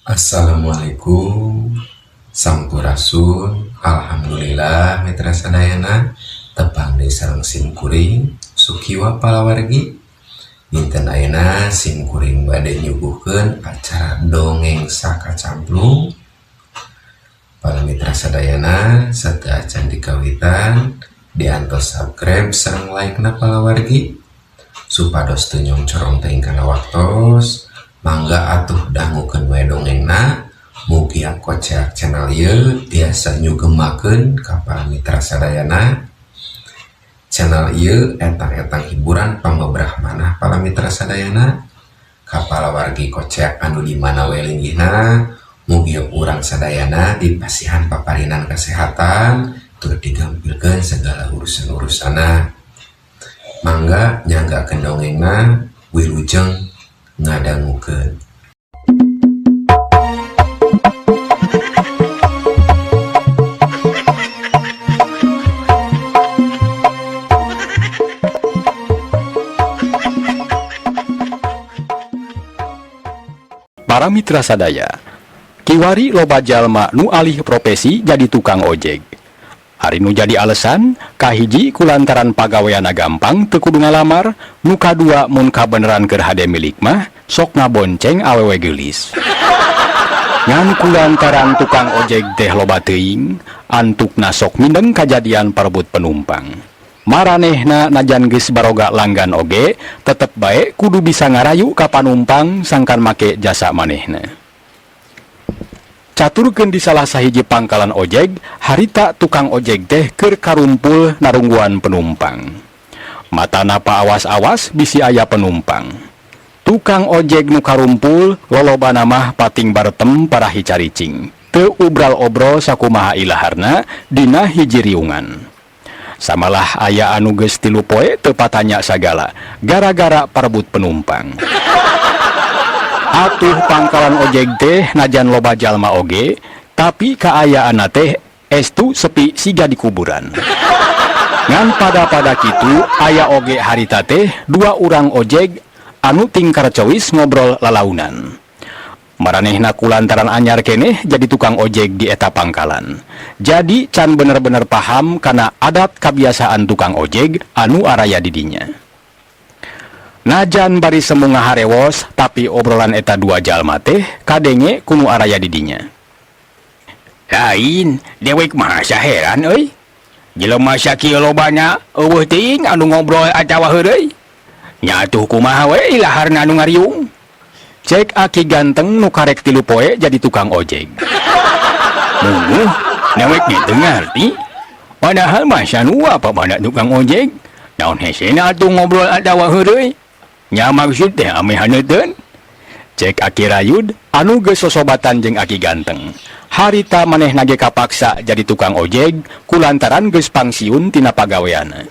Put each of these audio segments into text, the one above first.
Assalamualaikum. Sampurasun. Alhamdulillah mitra sadayana tepang di sareng simkuring sukiwa palawargi. Dinten ayeuna simkuring bade nyuguhkeun acara dongeng sakacamplung. Para mitra sadayana sateu acan dikawitan diantos subscribe sareng like-na palawargi supados teu nyong corong teuing kana waktos. Mangga atuh dangukeun we dongengna, mugi kocak channel ieu tiasa nyugemakeun ka para mitra sadayana. Channel ieu etang-etang hiburan pambebrah manah para mitra sadayana. Ka palawargi kocak anu di mana we linggihna, mugi urang sadayana dipasihan paparinan kesehatan tur digampilkeun segala urusan-urusana. Mangga nyanggakeun dongengna, wilujeng ngadangukeun. Para mitra sadaya, kiwari loba jalma nu alih profesi jadi tukang ojek. Hari nu jadi alasan, kahiji kulantaran pagaweana gampang teu kudu ngalamar, nu kadua mun kabeneran keur hade milik mah sok ngabonceng awewe geulis. Ngan kulantaran tukang ojek teh loba teuing, antukna sok mindeng kajadian parebut penumpang. Maranehna najan geus baroga langgan oge, tetep bae kudu bisa ngarayu ka panumpang sangkan make jasa manehna. Caturkeun di salah sahiji pangkalan ojek, harita tukang ojek teh keur karumpul narungguan penumpang. Matana paawas-awas bisi aya penumpang. Tukang ojek nu karumpul lolobana mah pating baretem parahi caricing. Teu ubral obrol sakumaha ilaharna dina hiji riungan. Samalah aya anu geus 3 poe teu patanya sagala gara-gara parebut penumpang. Atuh pangkalan ojek teh najan loba jalma oge, tapi kaayaan teh estu sepi siga di kuburan. Ngan pada kitu aya oge harita teh 2 urang ojek anu tingkar cowis ngobrol lalaunan. Maranehna kulantaran anyar keneh jadi tukang ojek di eta pangkalan. Jadi can bener-bener paham kana adat kebiasaan tukang ojek anu araya didinya. Najan bari semu ngaharewos, tapi obrolan eta 2 jalma teh kadenge kuno araya didinya. Lain, dewek mah saheran euy. Jelema sakieu lobana eueuh teuing anu ngobrol atawa heureuy. Nya atuh kumaha we ilaharna anu ngariung. Cek aki ganteng nu karek 3 poe jadi tukang ojek. Mungguh, dewek teu ngarti. Padahal mah sanua apa bana tukang ojek. Naon hesena atuh ngobrol atawa heureuy. Nya maksud teh ame haneuteun. Cek aki rayud anu geus sosobatan jeung aki ganteng. Harita manehna ge kapaksa jadi tukang ojek kulantaran geus pangsiun tina pagaweana.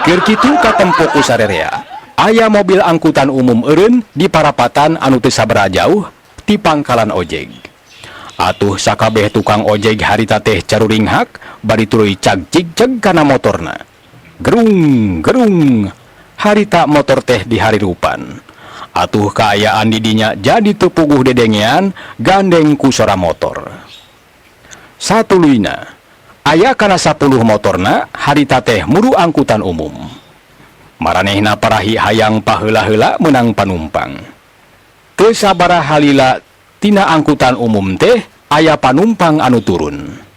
Keur kitu katempo ku sarerea, aya mobil angkutan umum eureun di parapatan anu teu sabaraha jauh ti pangkalan ojek. Atuh sakabeh tukang ojek harita teh caruring hak bari tuluy cag-cig-ceg kana motorna. Gerung gerung. Harita motor teh diharirupan. Atuh kaayaan didinya jadi teu puguh dedengean gandeng ku sora motor. Satuluyna, aya kana 10 motorna harita teh muru angkutan umum. Maranehna parahi hayang paheula-heula meunang panumpang. Teu sabaraha halila tina angkutan umum teh aya panumpang anu turun.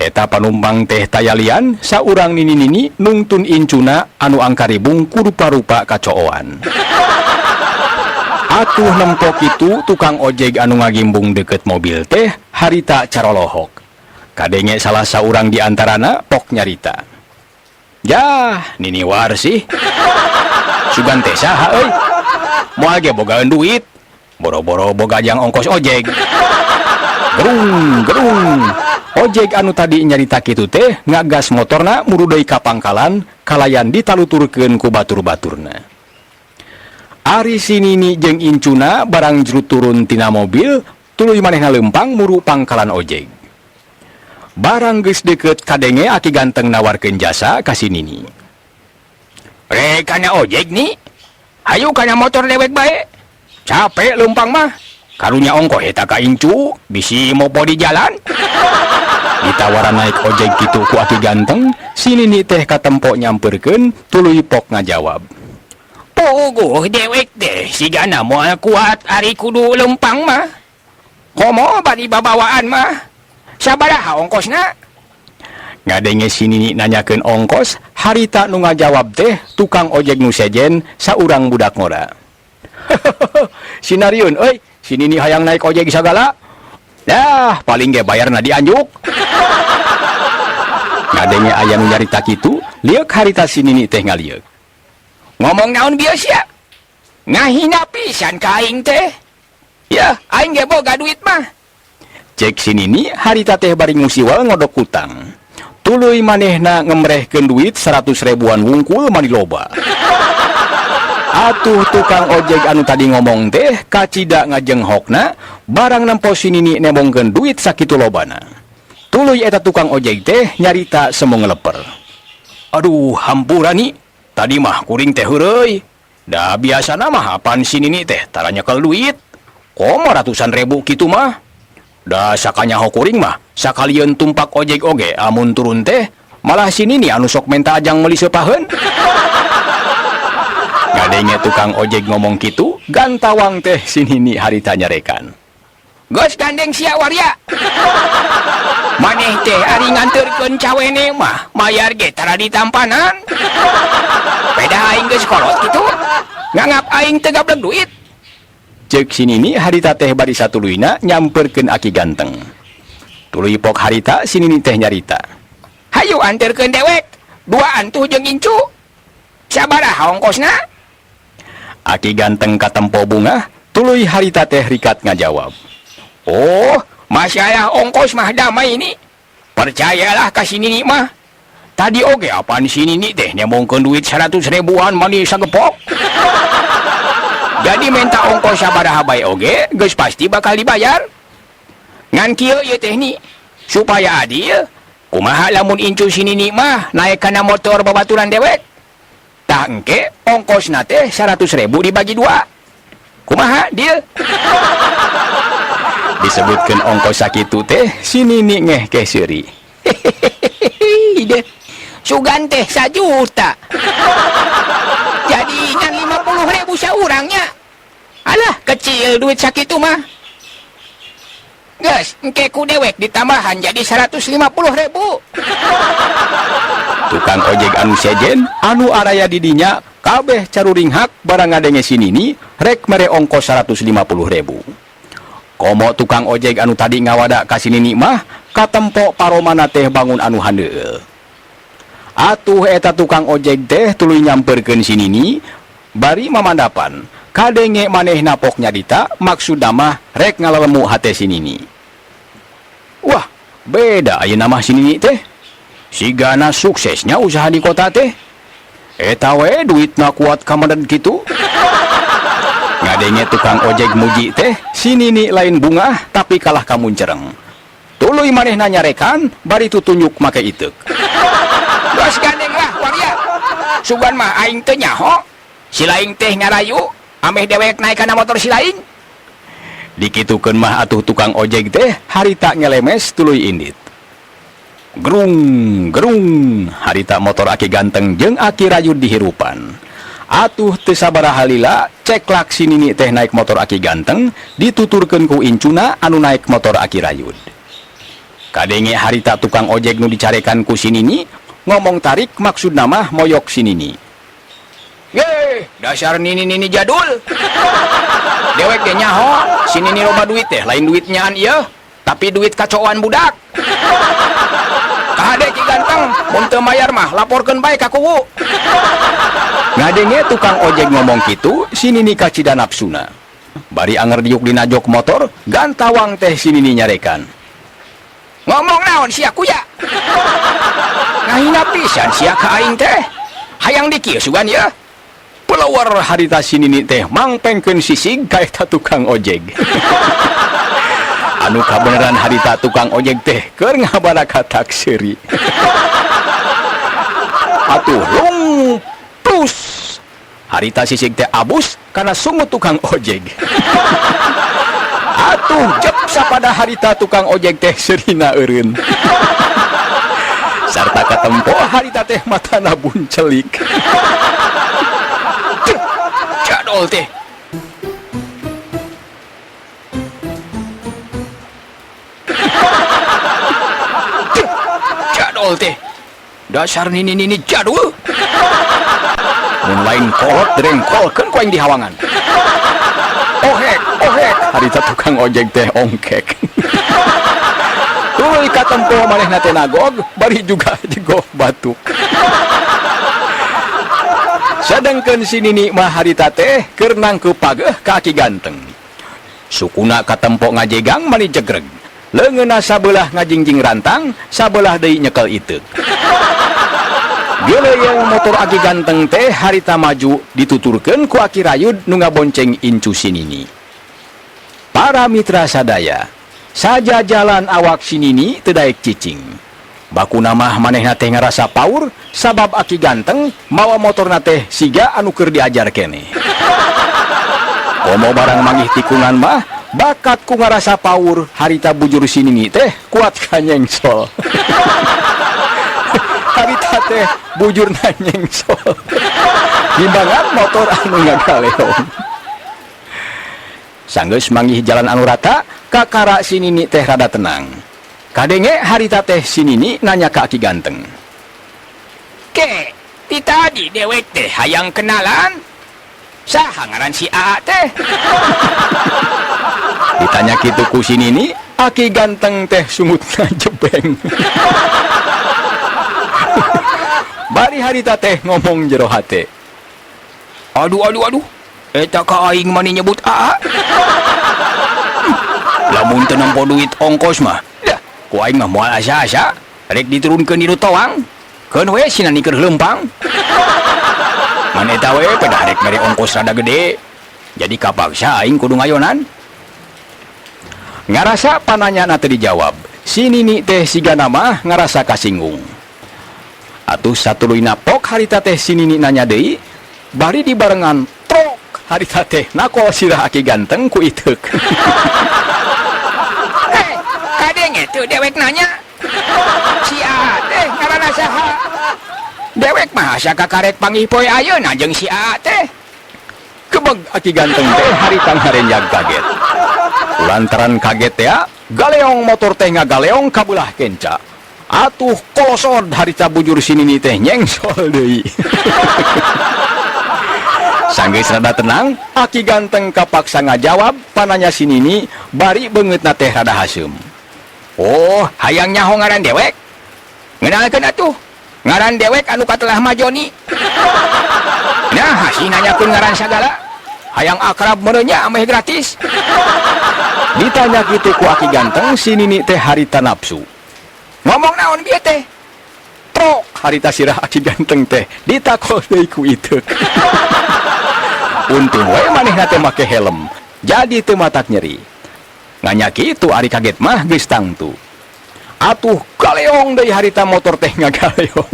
Eta panumpang teh tayalian saurang nini-nini nungtun incuna anu angkaribung ku rupa-rupa kacooan. Atuh nempok itu tukang ojek anu ngagimbung deket mobil teh harita carolohok. Kadenge salah saurang di antarana pok nyarita. Yah, nini war sih. Sugan teh saha euy? Moal ge bogaan duit. Boro-boro boga jang ongkos ojek. Gerung gerung. Ojek anu tadi nyarita kitu teh ngagas motorna muru deui ka pangkalan kalayan ditaluturkeun ku batur-baturna. Ari sinini jeung incuna barang jerut turun tina mobil tuluy manehna lempang muru pangkalan ojek. Barang geus deukeut kadenge aki ganteng nawarkeun jasa ka sinini. Rek kana ojek ni? Hayu kana motor dewek bae. Capek lempang mah. karunya ongkoh eta ka incu bisi mopo di jalan. Ditawaran naik ojek gitu ku aki ganteng, si Nini teh katempo nyamperkeun tuluy pok ngajawab. Puguh dewek teh sigana moal kuat ari kudu lempang mah. Komo bari babawaan mah. Sabaraha ongkosna? Ngadenge si Nini nanyakeun ongkos, harita nu ngajawab teh tukang ojek nu sejen saurang budak ngora. Sinariun euy, si Nini hayang naik ojek sagala. Dah, paling ge bayarna dianjuk. Ngadenge aya nu nyarita kitu, liuk harita si Nini teh ngaliuk. Ngomong naon biasa? Ngahina pisan ka aing teh. Ya, aing ge boga duit mah. Cek si Nini, harita teh bari musiwal ngodok utang. Tuluy manehna ngemrehkeun duit 100 ribuan wungkul mani loba. Atuh tukang ojek anu tadi ngomong teh kacida ngajenghokna barang nempo si Nini nemongkeun duit sakitu lobana. Tuluy eta tukang ojek teh nyarita semu ngeleper. Aduh, hampurani. Tadi mah kuring teh heureuy. Da biasana mah apaan si Nini teh tara nyekel duit. Komo ratusan ribu kitu mah. Da sakanyaho kuring mah sakalian tumpak ojek oge amun turun teh malah si Nini anu sok menta ajang meuli seupaheun. Ngadenge tukang ojek ngomong kitu, gantawang teh si Nini harita nyarekan. Gos gandeng sia waria. Maneh teh ari nganterkeun cawene mah, mayar ge tara ditampanan. Beda aing geus kolot kitu. Ngangap aing teu gablek duit. Ceuk si Nini harita teh bari satuluyna nyamperkeun aki ganteng. Tuluy pok harita si Nini teh nyarita. Hayu anterkeun dewek. Duaan tuh jeung incu. Sabaraha ongkosna? Aki ganteng katempo bunga, tuluy harita teh rikat ngajawab. Oh, masih aya ongkos mah damai ini. Percayalah ka si Nini mah. Tadi oge apaan si Nini teh nyemongkeun duit 100 ribuan mani sagepok. Jadi minta ongkos sabaraha bae oge, geus pasti bakal dibayar. Ngan kieu ieu teh ni, supaya adil. Kumaha lamun incu si Nini mah naik kana motor babaturan dewek. Tah engke ongkosna teh 100 ribu dibagi 2. Kumaha deal? Disebutkeun ongkos sakitu teh si Nini ngehkeh seuri. Hehehe. Sugan teh 1 juta. Jadi ngan 50 ribu saurangnya. Alah kecil duit sakitu mah. Geus engke ku dewek ditambahan jadi 150 ribu. Tukang ojek anu sejen, anu araya didinya, kabeh caruring hak barang ngadenge si Nini, rek mere ongkos 150 ribu. Komo tukang ojek anu tadi ngawada ka si Nini mah, katempo paromana teh bangun anu handeueul. Atuh eta tukang ojek teh tuluy nyamperkeun si Nini, bari mamandapan, kadenge manehna pok nyarita, maksudna mah rek ngalalemu hate si Nini. Wah, beda ayeuna mah si Nini teh. Sigana suksesnya usaha di kota teh. Eta we duitna kuat kamadan kitu. Ngadenge tukang ojek muji teh, si Nini lain bunga tapi kalah kamuncereng. Tuluy manehna nyarekan, bari tutunjuk make iteuk. Geus gandeng lah waria. Sugan mah aing teu nyaho. Si laing teh ngarayu, ameh dewek naik kana motor si laing. Dikitukeun mah atuh tukang ojek teh harita ngelemes tuluy indit. Gerung, gerung, harita motor aki ganteng jeung aki rayud dihirupan. Atuh teu sabaraha lila, ceklak si Nini teh naik motor aki ganteng, dituturkeun ku incuna anu naik motor aki rayud. Kadenge harita tukang ojek nu dicarekan ku si Nini, ngomong tarik maksudna mah moyok si Nini. Ye, dasar Nini jadul. Dewek ge nyaho, si Nini loba duit teh, lain duit nyaan ieu, tapi duit kacoan budak. Kade ki ganteng, mun teu mayar mah laporkeun bae ka kuwu. Ngadenge tukang ojek ngomong kitu, si Nini kacida nafsuna. Bari anger diuk dina jok motor, gantawang teh si Nini nyarekan. Ngomong naon sia kuya? Ngahina pisan sia ka aing teh. Hayang dikieu sugan ya. Pelawar harita si Nini teh mangpengkeun sisig ka eta tukang ojek. Anu kabeneran harita tukang ojek teh keur ngabarakat seuri. Atuh lung plus harita sisig teh abus karena sungut tukang ojek. sapada harita tukang ojek teh serina eureun. Sarta katempo harita teh matana buncelik. Jadol teh. Jadol teh. Dasar nini jadul. Mun lain kolot drengkolkeun ku aing di hawangan. Ohek, harita tukang ojek teh ongkek. Tuluy katempo manehna teh nagog, bari juga jegok batuk. Sadengkeun si Nini mah harita teh keur nangkeu pageuh ka Aki Ganteng. Sukuna katempo ngajegang mani jegreg. Leungeunna sabelah ngajingjing rantang, sabelah deui nyekel iteuk. Geuleung motor Aki Ganteng teh harita maju dituturkeun ku Aki Rayud nu ngabonceng incu si Nini. Para mitra sadaya, saja jalan awak si Nini teu daek cicing. Bakuna mah manehna teh ngarasa paur sabab Aki Ganteng mawa motorna teh siga anu keur diajar keneh. Komo barang manggih tikungan mah bakat ku ngarasa paur harita bujur si Nini teh kuat ka nyengsol. Harita teh bujurna nyengsol. Timbangan motor anu ngagaleong. Sanggeus manggih jalan anu rata, kakara si Nini teh rada tenang. Kadenge harita teh si Nini nanya ke Aki Ganteng. Ke, ti tadi dewek teh hayang kenalan? Saha ngaran si Aa teh? Ditanya kitu ku si Nini, Aki Ganteng teh sumutna jebeng. Bari harita teh ngomong jero hate. Aduh. Eta ka aing mani nyebut Aa. Lamun teu nampo duit ongkos mah. Dah, ku aing mah moal asa-asa. Rek diturunkeun di toang. Keun we sina nikeun leumpang. Man eta we pada rek mere ongkos rada gede. Jadi kapaksa aing kudu ngayonan. Ngarasa pananyana teu dijawab. Si Nini teh sigana mah ngarasa kasinggung. Atuh satuluyna pok harita teh si Nini nanya deui, bari dibarengan trok harita teh nakol sirah Aki Ganteng ku iteuk. Hei, kadenge tuh dewek nanya. Si Aa teh ngaranna saha? Dewek mah asa kakarek panggih poe ayeuna jeung si Aa teh. Kebeg Aki Ganteng teh harita ngarenjag kaget. Lantaran kaget ya, galeong motor teh ngagaleong kabelah kenca. Atuh kolosod harita bujur si Nini teh nyengsol deui. Sanggeus rada tenang, Aki Ganteng kapaksa ngajawab pananya si Nini, bari beungeutna teh rada haseum. Oh, hayang nyaho ngaran dewek? Ngeunalkeun atuh. Ngaran dewek anu katelah majoni. Nah, si nanyakeun ngaran sagala. Hayang akrab merenya ameh gratis. Ditanya kitu ku Aki Ganteng, si Nini teh harita nafsu. Ngomong naon bieu teh? Trok harita sirah Aki Ganteng teh ditakol deui ku iteuk. Untung we manehna teh make helm, jadi teu matak nyeri. Nganya kitu ari kaget mah geus tangtu. Atuh galeong deui harita motor teh ngagaleong.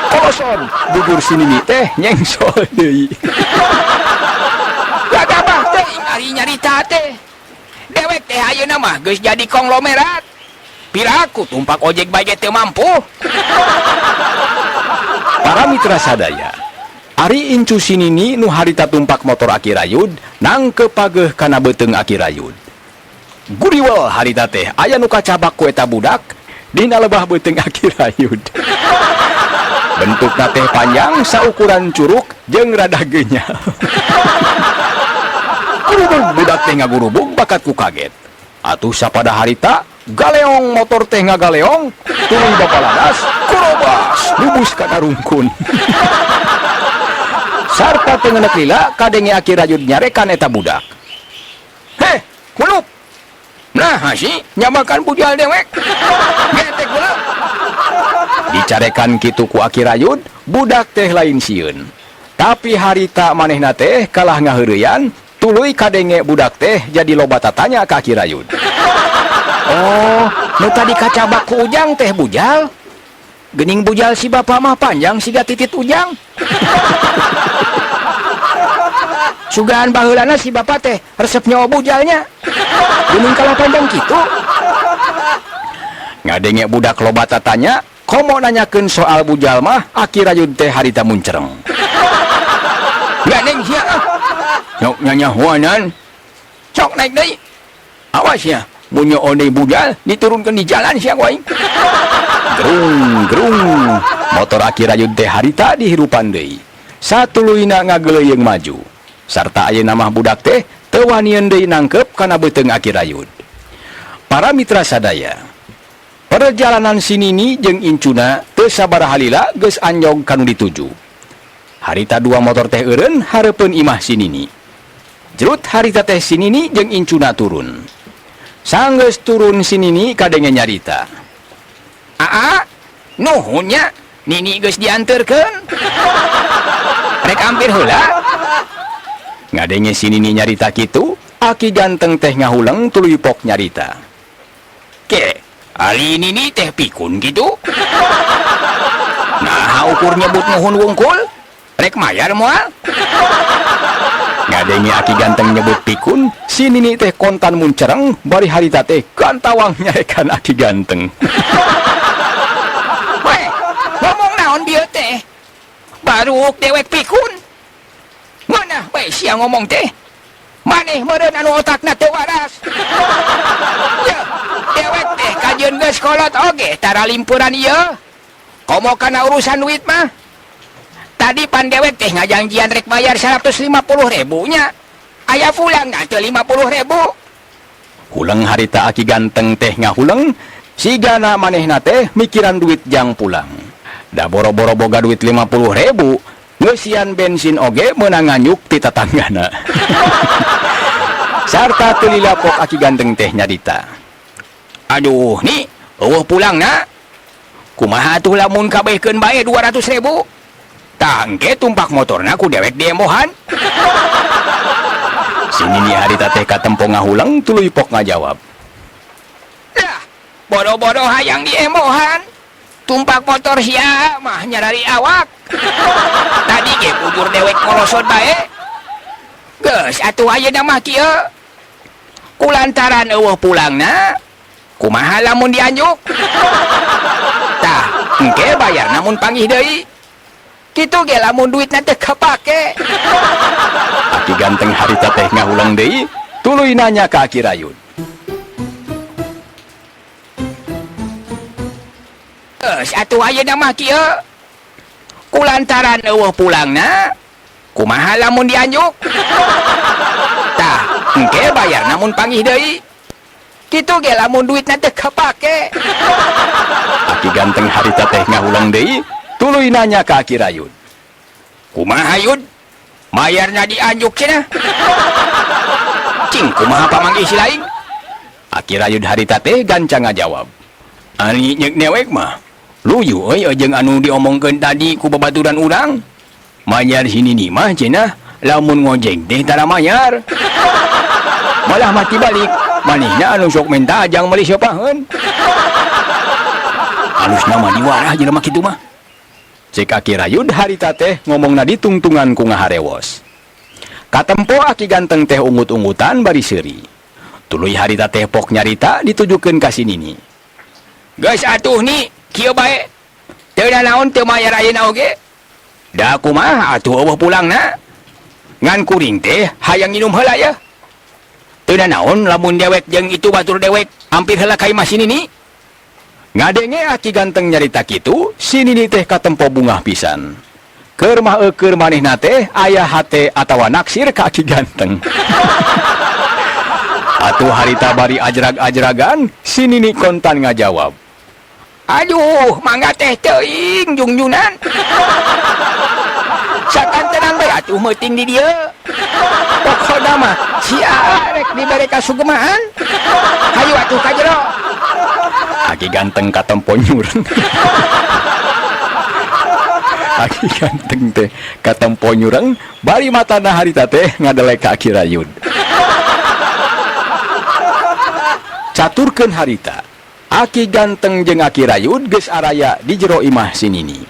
Koloson bujur si Nini teh nyengsol deui. Gagabah teuing ari nyarita teh. Dewek teh ayeuna mah geus jadi konglomerat. Piraku tumpak ojek bae teu mampu. Para mitra sadaya, ari incu si Nini nu harita tumpak motor Aki Rayud nangkeu pageuh kana beuteung Aki Rayud. Guriwel harita teh aya nu kacabak ku eta budak dina lebah beuteung Aki Rayud. Bentukna teh panjang saukuran curug jeung rada geunyal. Gurubug budak teh ngagurubug bakat ku kaget. Atuh sapada harita galeong motor teh ngagaleong tuluy bapaladas kurobas lubus kana rungkun. Sarta teu ngeuneuk lila kadenge Aki Rayud nyarekan eta budak. Heh, kulup. Nah, hasi nyamakan bujal dewek. Getek kulup. Dicarekan kitu ku Aki Rayud, budak teh lain sieun. Tapi harita manehna teh kalah ngaheureuyan, tuluy kadenge budak teh jadi loba tatanya ka Aki Rayud. Oh, nu tadi kacabak ku Ujang teh bujal. Geuning bujal si bapa mah panjang siga titit Ujang. sugahan baheulana si bapak teh resepnya bujalnya gunung kalah panjang gitu. Ngadenge budak loba tatanya komo nanyakeun soal bujal mah Aki Rayun teh harita muncereng. Ngadeng sia sok nyanyahuanan sok naik deui awas ya mun onde bujal diturunkeun di jalan sia waing. Gerung motor Aki Rayun teh harita dihirupan deui satuluyna ngageleuyeung maju sarta ayeuna mah budak teh teu wanian deui nangkep kana beuteung Aki Rayun. Para mitra sadaya, perjalanan si Nini jeung Incuna teu sabaraha halila geus anjog kanu dituju. Harita dua motor teh eureun hareupeun imah si Nini. Jerut harita teh si Nini jeung Incuna turun. Sanggeus turun si Nini kadenge nyarita. Aa, nuhun nya, Nini geus dianterkeun. Rek ampir heula. Ngadenge si Nini nyarita kitu, Aki ganteng teh ngahuleng tuluy pok nyarita. Ke, ali Nini teh pikun gitu. Nah, ukur nyebut nuhun wungkul, rek mayar moal. Ngadenge Aki ganteng nyebut pikun, si Nini teh kontan muncereng, bari harita teh kantawang nyarekan Aki ganteng. Weh, ngomong naon bieu teh? Baru dewek pikun. Mana bae sia ngomong teh? Maneh meureun anu otakna teu waras. Ya, dewek teh kajeun geus kolot oge tara limpuran ieu. Komo kana urusan duit mah. Tadi pan dewek teh ngajangjian rek bayar 150.000 nya. Aya pulang teu 50.000. Huleng harita Aki ganteng teh ngahuleng, sigana manehna teh mikiran duit jang pulang. Da boro-boro boga duit 50.000, ngeusian bensin oge meunang nganyuk ti tatanggana. Sarta teu lilapok Aki ganteng teh nyarita. Aduh, nih, eueuh pulangna. Kumaha atuh lamun kabehkeun bae 200.000? Tangke tumpak motorna ku dewek diemohan. Si Nini harita teh katempo ngahuleng tuluy pok ngajawab. Lah, bodo-bodo hayang diemohan. Tumpak motor sia mah nyarari awak. Tadi ge bubur dewek kolosot bae. Geus atuh ayeuna mah kieu. Kulantaran eueuh pulangna, kumaha lamun dianjuk? Tah, engke bayar namun panggih deui. Kitu ge lamun duitna teh kapake. Aki ganteng harita teh ngahulang deui, tuluy nanya ka Aki Rayun. Geus atuh ayeuna mah kieu. Kulantaran eueuh pulangna, kumaha lamun dianjuk? Tah, engke bayar namun panggih deui. Kitu ge lamun duitna teh kapake. Aki ganteng harita teh ngahulang deui, tuluy nanya ka Aki Rayun. Kumaha Yud? Mayarna dianjuk cenah. Cing kumaha pamanggih si lain? Aki Rayun harita teh gancang ngajawab. Ari nyek newek mah luyu euy jeung anu diomongkeun tadi ku babaturan urang. Mayar si Nini mah cenah lamun ngojek teh tara mayar. Malah mati balik manehna anu sok minta ajang meuli seupaheun. Alusna mah diwarah jelema kitu mah. Cek Aki Rayun harita teh ngomongna ditungtungan ku ngaharewos. Katempo Aki ganteng teh ungut-ungutan bari seuri. Tuluy harita teh pok nyarita ditujukeun ka si Nini. Geus atuh ni, kieu bae. Teu da naon teu mayar ayeuna oge. Da kumaha atuh eueuh pulangna. Ngan kuring teh hayang nginum heula ya. Teu da naon lamun dewek jeung itu batur dewek hampir heula ka imah si Nini. Ngadenge Aki ganteng nyarita kitu, si Nini teh katempo bungah pisan. Keur mah eukeur manehna teh aya hate atawa naksir ka Aki ganteng. Atuh harita bari ajrag-ajragan, si Nini kontan ngajawab. Aduh, mangga teh teuing jungjungan. Sakan tenang bae atuh meuting di dieu. Pokona mah sia rek dibere kasugemahan. Hayu atuh ka jero. Aki ganteng katempo nyureng. Aki ganteng teh katempo nyureng, bari matana harita teh ngadelek ka Aki Rayun. Caturkeun harita, Aki ganteng jeung Aki Rayun geus araya di jero imah si Nini.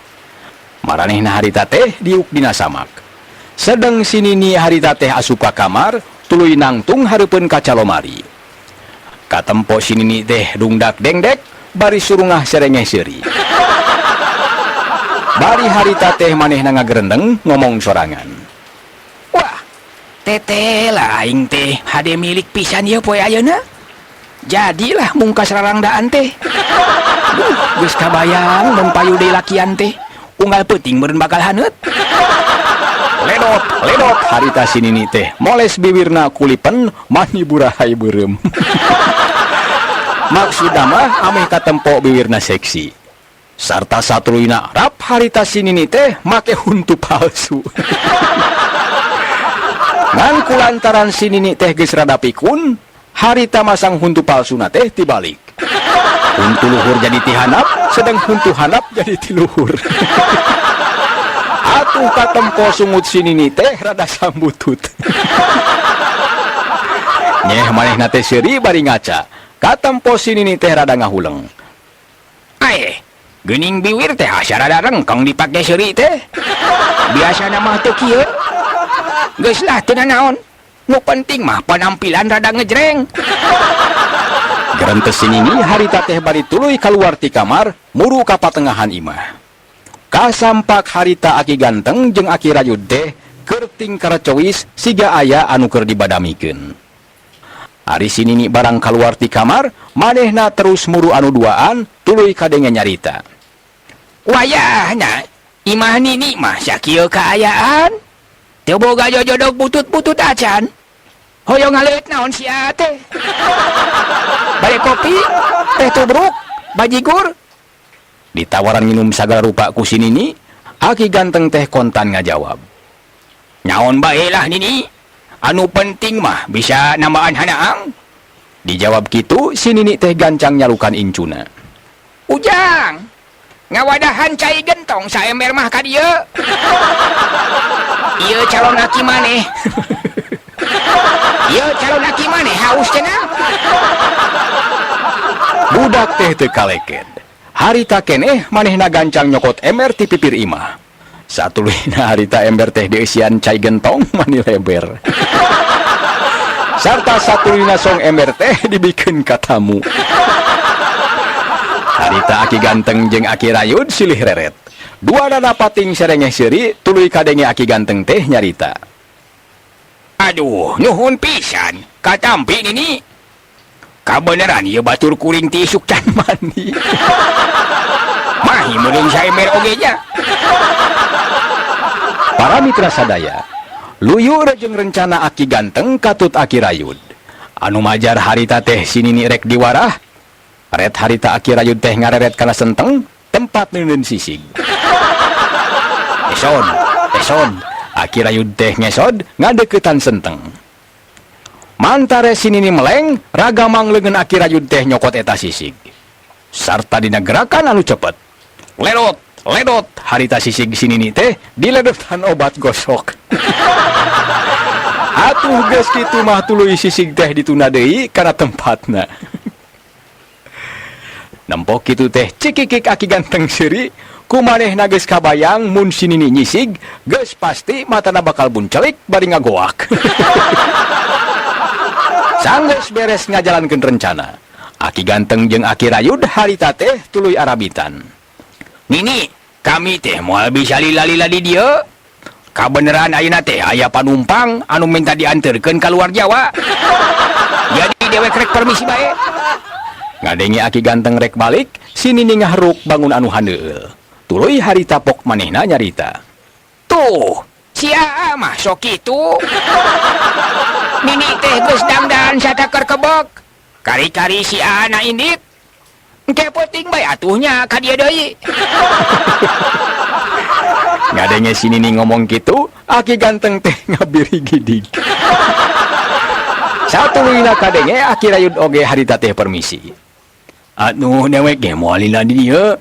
Maranehna harita teh diuk dina samak. Sedang si Nini harita teh asup ka kamar, tuluy nangtung hareupeun kaca lomari. Katempo si Nini teh dungdak dengdek, bari surungah serengeh seuri. Bari harita teh manehna ngagerendeng ngomong sorangan. Wah, teteh lah aing teh hade milik pisan ieu poe ayeuna. Jadilah mungkas rarangdaan teh. Geus kabayang mun payu deui lakian teh, unggal peuting meureun bakal haneut. Ledot harita si Nini teh moles bibirna kulipen mani burahay beureum. Maksudna mah ameh katempo bibirna seksi. Sarta satuluyna rap harita si Nini teh make huntu palsu. Ngan kulantaran si Nini teh geus rada pikun, harita masang huntu palsuna teh tibalik. Huntu luhur jadi ti handap, sedang huntu handap jadi ti luhur. Atuh katempo sungut si Nini teh rada sambutut. Nyeh manehna teh seuri bari ngaca. Katempo si Nini teh rada ngahuleng. Ae, geuning biwir teh asa rada rengkong dipake seuri teh. Biasana mah teu kieu. Geus lah teu naon. Nu penting mah penampilan rada ngejreng. Gerentes si Nini harita teh bari tuluy kaluar ti kamar, muru ka patengahan imah. Kasampak harita Aki Ganteng jeung Aki Rayud teh keur tingkar cowis siga aya anu keur dibadamikeun. Ari si Nini barang kaluar ti kamar, manehna terus muru anu duaan tuluy kadenge nyarita. Wayahna imah Nini mah sakieu kaayaan. Teu boga jojodog butut-butut acan. Hoyong ngaleut naon sia teh? Bade kopi, teh tubruk, bajigur. Ditawaran minum sagala rupa ku si Nini, Aki Ganteng teh kontan ngajawab. Nyaon bae lah Nini, anu penting mah bisa nambaan hanaang. Dijawab kitu, si Nini teh gancang nyalukan incuna. Ujang, ngawadahan cai gentong saember mah ka dieu. Ieu calon laki maneh. Ieu calon laki maneh haus cenah. Budak teh teu kaleked. Harita keneh manehna gancang nyokot ember ti pipir imah. Satuluyna harita ember teh dieusian cai gentong mani leber. Sarta satuluyna song ember teh dibikeun ka tamu. Harita Aki Ganteng jeung Aki Rayud silih reret. Dua dana pating serengeh seuri tuluy kadenge Aki Ganteng teh nyarita. Aduh, nuhun pisan, katampi Nini. Kabeneran ieu batur kuring ti isuk can mandi. Mahi meureun saember oge nya. Para mitra sadaya, luyur jeung rencana Aki Ganteng katut Aki Rayud. Anu majar harita teh si Nini rek diwarah. Ret harita Aki Rayud teh ngareret kana senteng tempat neuneun sisig. Esod, Aki Rayud teh ngesod ngadeuketan senteng. Mantare si Nini meleng, raga mangleungeun Aki Rayud teh nyokot eta sisig. Sarta dina gerakan anu cepet. Ledot, harita sisig si Nini teh diledotan obat gosok. Atuh geus kitu mah tuluy sisig teh dituna deui kana tempatna. Nempok kitu teh cikikik Aki Ganteng seuri, kumanehna geus kabayang mun si Nini nyisig, geus pasti matana bakal buncelik bari ngagoak. Sanggeus beres ngajalankeun rencana, Aki Ganteng jeung Aki Rayud harita teh tuluy arabitan. Nini, kami teh moal bisa lila-lila di dieu. Kabeneran ayeuna teh aya panumpang anu minta dianterkeun ka luar Jawa. Jadi dewek rek permisi bae. Ngadenge Aki Ganteng rek balik, si Nini ngahruk bangun anu handeueul. Tuluy harita pok manehna nyarita. Tuh, sia mah sok kitu. Nini teh geus dangdan satakeur kebek. Kari-kari si anak indit. Engke penting bae atuhnya ka dieu deui. Ngadenge si Nini ngomong kitu, Aki Ganteng teh ngabiri gidig. Satuluyna kadenge Aki Rayud oge harita teh permisi. Atuh dewek ge moal lila di dieu.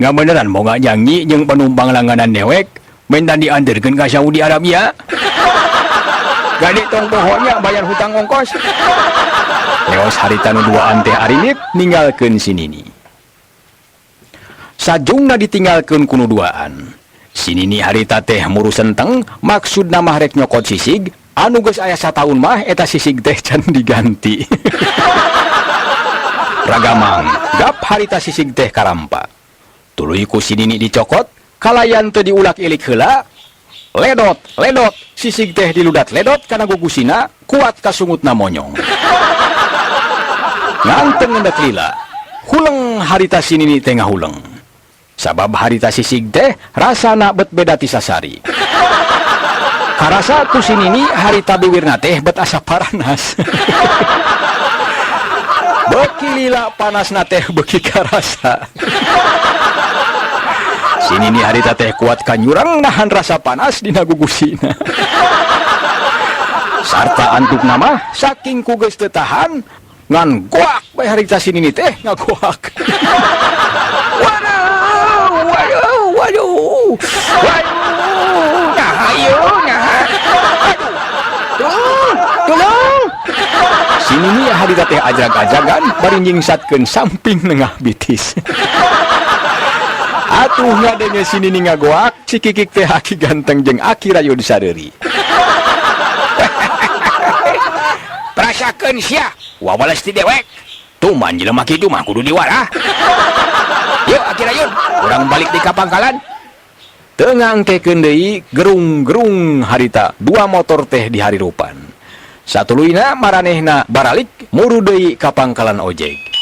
Ngabeneran boga janji jeung penumpang langganan dewek minta dianterkeun ka Saudi Arabia. Gadi tong pohonya bayar hutang ongkos. Leos harita nu duaan teh arinit ninggalkeun si Nini. Sajungna ditinggalkeun ku nu duaan, Sinini harita teh muru senteng maksud nama rek nyokot sisig anu geus aya sataun mah eta sisig teh can diganti. Ragamang gap harita sisig teh karampa tuluy ku Sinini dicokot kalayan teu diulak ilik heula ledot sisig teh diludat ledot kana gugusina kuat kasungutna monyong. Nganteng ngendak lila huleng harita Sinini teh ngahuleng sabab harita sisig teh rasana bet beda ti sasari. Karasa ku Sinini harita bibirna teh bet asa paranas. Beki lila panasna teh beki karasa. Sinini harita teh kuat kanyurang nahan rasa panas dina gugusina. Sarta antuk nama saking ku geus teu tahan ngan goak bae harita Sinini teh ngagoak. Waduh. Nah, ayo. Tolong. Sinini harita teh ajag-ajagan bari nyingsatkeun samping nengah bitis. Atuh ngadenge Sinini ngagoak, si Kikik teh Aki ganteng jeung Aki rayu disareuri. Perasakeun sia, wabales ti dewek. Tuman jelema kitu mah kudu diwara. Yuk Aki Rayun, urang balik di kapangkalan. Teu ngangkekeun deui gerung-gerung harita dua motor teh di harirupan. Satuluyna maranehna baralik muru deui ka pangkalan ojek.